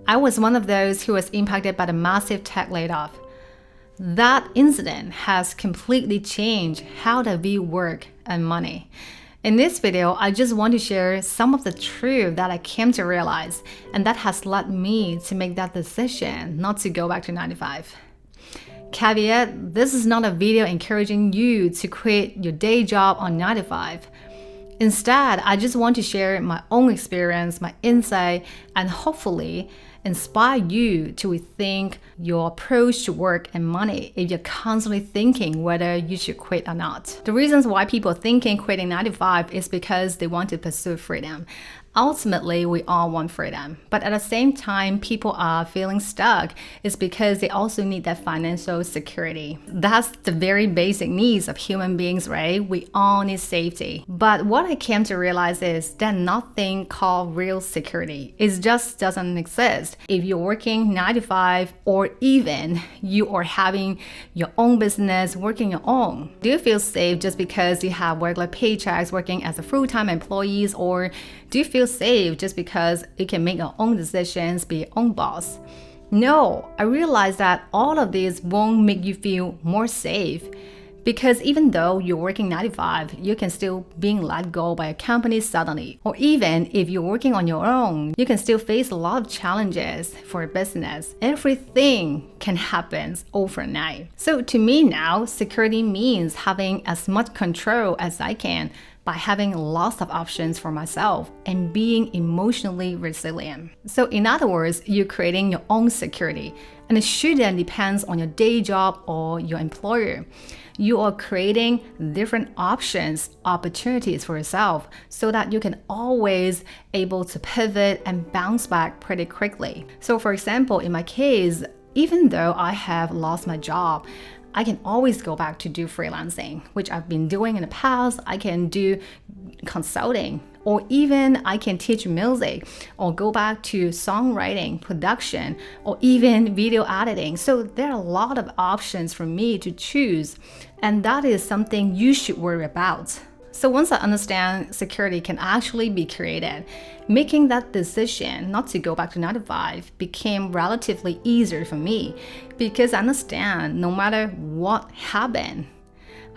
I was one of those who was impacted by the massive tech layoff. That incident has completely changed how I view work and money. In this video, I just want to share some of the truth that I came to realize, and that has led me to make that decision not to go back to 9 to 5. Caveat, this is not a video encouraging you to quit your day job on 9 to 5. Instead, I just want to share my own experience, my insight, and hopefully inspire you to rethink your approach to work and money if you're constantly thinking whether you should quit or not. The reasons why people are thinking quitting 9 to 5 is because they want to pursue freedom. Ultimately, we all want freedom, but at the same time, people are feeling stuck is because they also need that financial security. That's the very basic needs of human beings, right? We all need safety. But what I came to realize is that nothing called real security. It just doesn't exist. If you're working 9 to 5 or even you are having your own business, working your own, do you feel safe just because you have regular paychecks working as a full-time employees, or do you feel safe just because you can make your own decisions, be your own boss? No, I realize that all of these won't make you feel more safe, because even though you're working 9 to 5, you can still being let go by a company suddenly. Or even if you're working on your own, you can still face a lot of challenges for a business. Everything can happen overnight. So to me now, security means having as much control as I can by having lots of options for myself and being emotionally resilient. So in other words, you're creating your own security, and it shouldn't depend on your day job or your employer. You are creating different options, opportunities for yourself so that you can always able to pivot and bounce back pretty quickly. So for example, in my case, even though I have lost my job, I can always go back to do freelancing, which I've been doing in the past. I can do consulting, or even I can teach music, or go back to songwriting, production, or even video editing. So there are a lot of options for me to choose, and that is something you should worry about. So once I understand security can actually be created, making that decision not to go back to 9 to 5 became relatively easier for me, because I understand no matter what happened,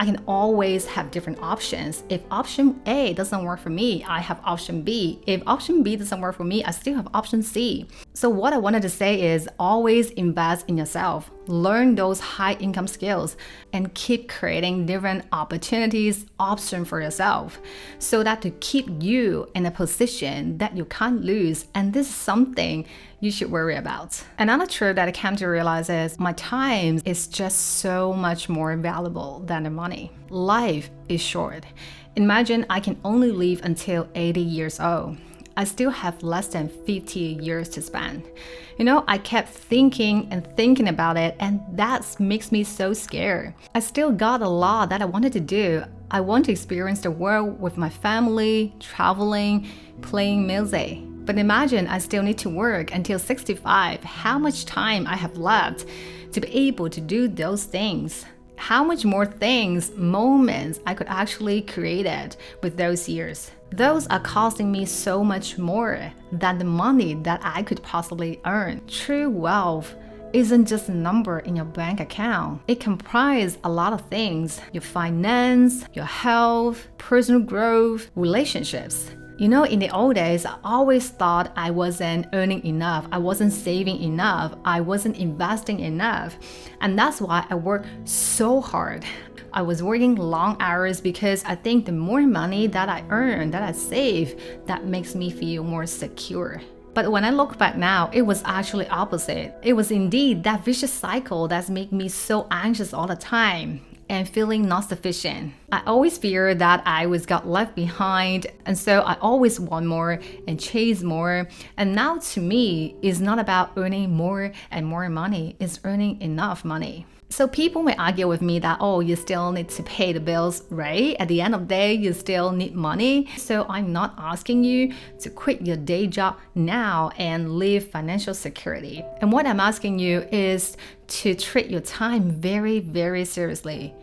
I can always have different options. If option A doesn't work for me, I have option B. If option B doesn't work for me, I still have option C. So what I wanted to say is always invest in yourself, learn those high income skills, and keep creating different opportunities, options for yourself, so that to keep you in a position that you can't lose. And this is something you should worry about. Another truth that I came to realize is my time is just so much more valuable than the money. Life is short. Imagine I can only live until 80 years old. I still have less than 50 years to spend. I kept thinking and thinking about it, and that makes me so scared. I still got a lot that I wanted to do. I want to experience the world with my family, traveling, playing music. But imagine I still need to work until 65. How much time I have left to be able to do those things? How much more things, moments I could actually create with those years? Those are costing me so much more than the money that I could possibly earn. True wealth isn't just a number in your bank account. It comprises a lot of things: your finance, your health, personal growth, relationships. In the old days, I always thought I wasn't earning enough, I wasn't saving enough, I wasn't investing enough. And that's why I worked so hard. I was working long hours because I think the more money that I earn, that I save, that makes me feel more secure. But when I look back now, it was actually opposite. It was indeed that vicious cycle that's made me so anxious all the time and feeling not sufficient. I always fear that I got left behind, and so I always want more and chase more. And now to me, it's not about earning more and more money, it's earning enough money. So people may argue with me that, oh, you still need to pay the bills, right? At the end of the day, you still need money. So I'm not asking you to quit your day job now and live financial security. And what I'm asking you is to treat your time very, very seriously.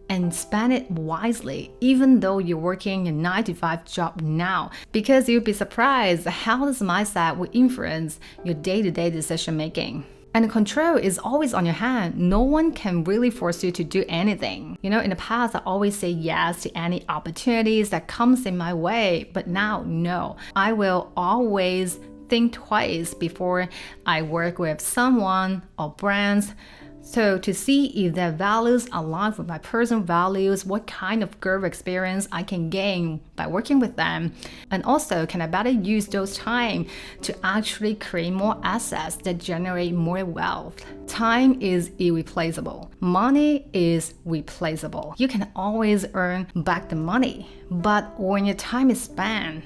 and spend it wisely, even though you're working a 9 to 5 job now, because you'll be surprised how this mindset will influence your day-to-day decision making. And control is always on your hand. No one can really force you to do anything. In the past, I always say yes to any opportunities that comes in my way, but now, no. I will always think twice before I work with someone or brands. So to see if their values align with my personal values, what kind of growth experience I can gain by working with them, and also can I better use those time to actually create more assets that generate more wealth. Time is irreplaceable. Money is replaceable. You can always earn back the money, but when your time is spent,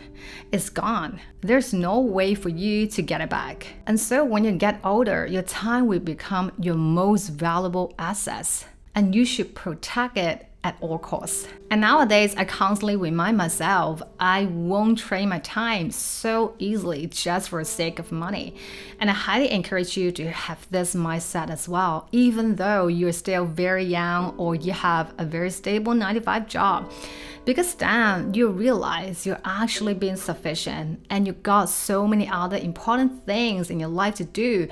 it's gone. There's no way for you to get it back. And so when you get older, your time will become your most valuable assets, and you should protect it at all costs. And nowadays, I constantly remind myself I won't trade my time so easily just for the sake of money. And I highly encourage you to have this mindset as well, even though you're still very young or you have a very stable 9 to 5 job. Because then you realize you're actually being sufficient and you got so many other important things in your life to do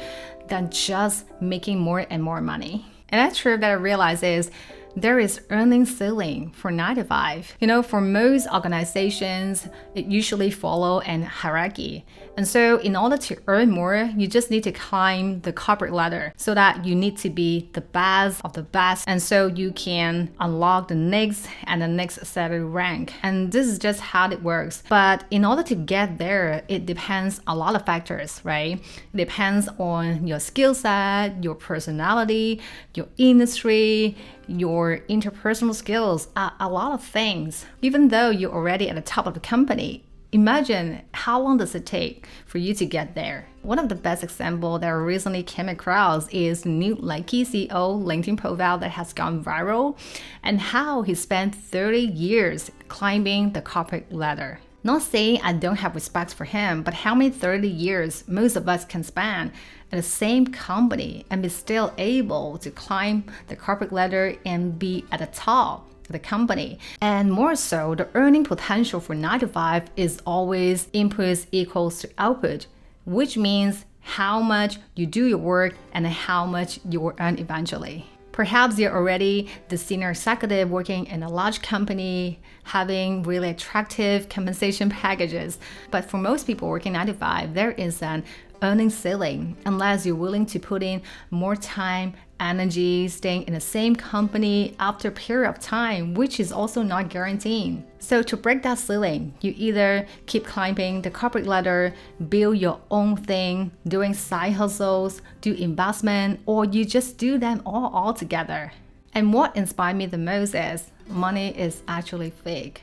than just making more and more money. And that's true that I realize is there is earning ceiling for 9 to 5. For most organizations, it usually follow an hierarchy. And so in order to earn more, you just need to climb the corporate ladder so that you need to be the best of the best. And so you can unlock the next and the next salary rank. And this is just how it works. But in order to get there, it depends a lot of factors, right? It depends on your skill set, your personality, your industry, your interpersonal skills, a lot of things. Even though you're already at the top of the company, imagine how long does it take for you to get there. One of the best examples that I recently came across is new Nike CEO LinkedIn profile that has gone viral, and how he spent 30 years climbing the corporate ladder. Not saying I don't have respect for him, but how many 30 years most of us can span at the same company and be still able to climb the corporate ladder and be at the top of the company. And more so, the earning potential for 9 to 5 is always input equals to output, which means how much you do your work and how much you will earn eventually. Perhaps you're already the senior executive working in a large company, having really attractive compensation packages. But for most people working 9 to 5, there is an earning ceiling unless you're willing to put in more time, energy, staying in the same company after a period of time, which is also not guaranteed. So to break that ceiling, you either keep climbing the corporate ladder, build your own thing, doing side hustles, do investment, or you just do them all together. And what inspired me the most is money is actually fake.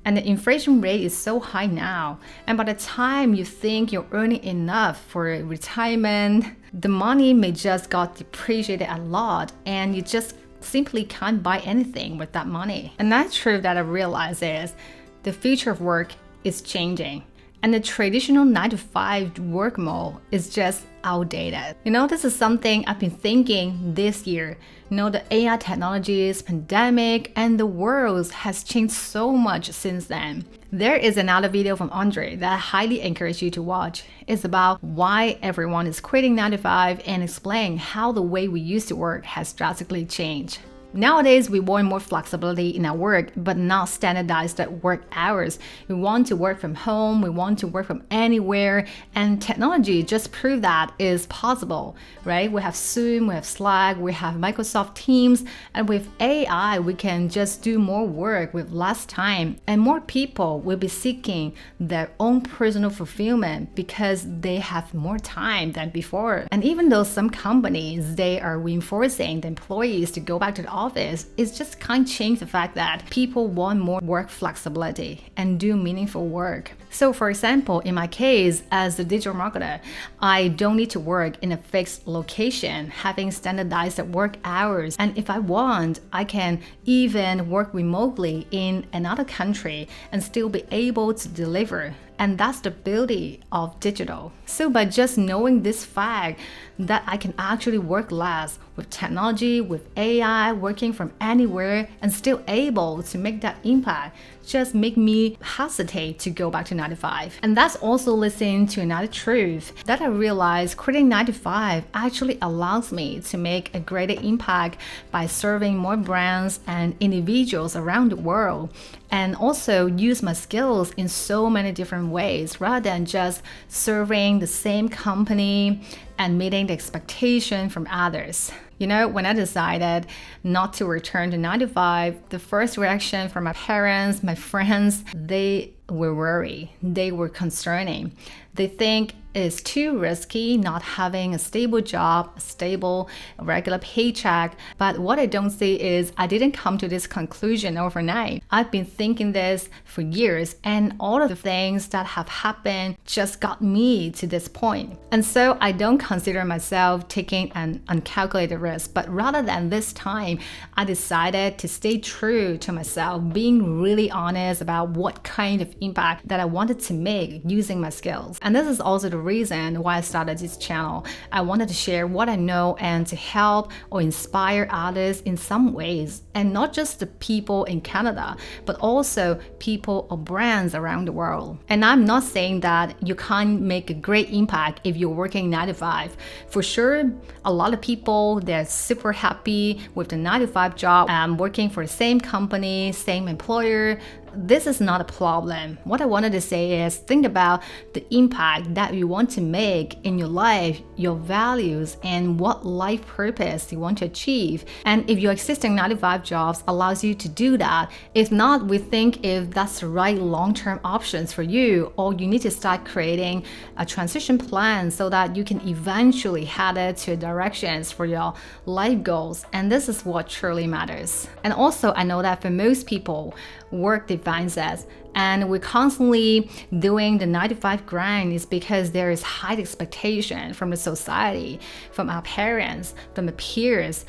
And the inflation rate is so high now. And by the time you think you're earning enough for retirement, the money may just got depreciated a lot and you just simply can't buy anything with that money. And that's true that I realize is the future of work is changing. And the traditional 9 to 5 work mode is just outdated. This is something I've been thinking this year. The AI technologies, pandemic, and the world has changed so much since then. There is another video from Andre that I highly encourage you to watch. It's about why everyone is quitting 9 to 5 and explain how the way we used to work has drastically changed. Nowadays, we want more flexibility in our work, but not standardized work hours. We want to work from home, we want to work from anywhere, and technology just proved that is possible, right? We have Zoom, we have Slack, we have Microsoft Teams, and with AI, we can just do more work with less time, and more people will be seeking their own personal fulfillment because they have more time than before. And even though some companies, they are reinforcing the employees to go back to the office, it's just can't change the fact that people want more work flexibility and do meaningful work. So for example, in my case, as a digital marketer, I don't need to work in a fixed location, having standardized work hours. And if I want, I can even work remotely in another country and still be able to deliver And that's the beauty of digital. So by just knowing this fact that I can actually work less with technology, with AI, working from anywhere and still able to make that impact, just make me hesitate to go back to 9 to 5. And that's also listening to another truth that I realized quitting 9 to 5 actually allows me to make a greater impact by serving more brands and individuals around the world, and also use my skills in so many different ways rather than just serving the same company and meeting the expectation from others. When I decided not to return to 9 to 5, the first reaction from my parents, my friends, they were worried. They were concerning. They think it's too risky not having a stable job, a stable, regular paycheck. But what I don't see is I didn't come to this conclusion overnight. I've been thinking this for years, and all of the things that have happened just got me to this point. And so I don't consider myself taking an uncalculated risk, but rather than this time, I decided to stay true to myself, being really honest about what kind of impact that I wanted to make using my skills. And this is also the reason why I started this channel. I wanted to share what I know and to help or inspire others in some ways, and not just the people in Canada, but also people or brands around the world. And I'm not saying that you can't make a great impact if you're working 9 to 5. For sure, a lot of people, they're super happy with the 9 to 5 job, working for the same company, same employer. This is not a problem. What I wanted to say is think about the impact that you want to make in your life, your values, and what life purpose you want to achieve. And if your existing 9 to 5 jobs allows you to do that, if not, we think if that's the right long-term options for you, or you need to start creating a transition plan so that you can eventually head it to directions for your life goals. And this is what truly matters. And also, I know that for most people, work defines us, and we're constantly doing the 9 to 5 grind is because there is high expectation from the society, from our parents, from the peers.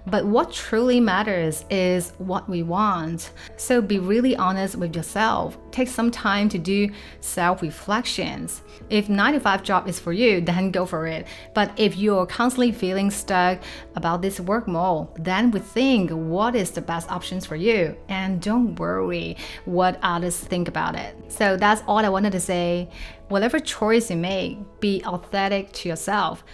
But what truly matters is what we want. So be really honest with yourself. Take some time to do self-reflections. If 9 to 5 job is for you, then go for it. But if you're constantly feeling stuck about this work mode, then we think what is the best options for you, and don't worry what others think about it. So that's all I wanted to say. Whatever choice you make, be authentic to yourself.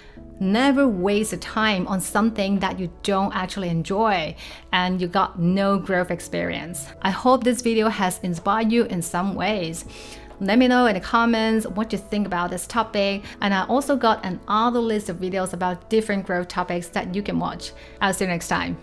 Never waste your time on something that you don't actually enjoy and you got no growth experience. I hope this video has inspired you in some ways. Let me know in the comments what you think about this topic, and I also got another list of videos about different growth topics that you can watch. I'll see you next time.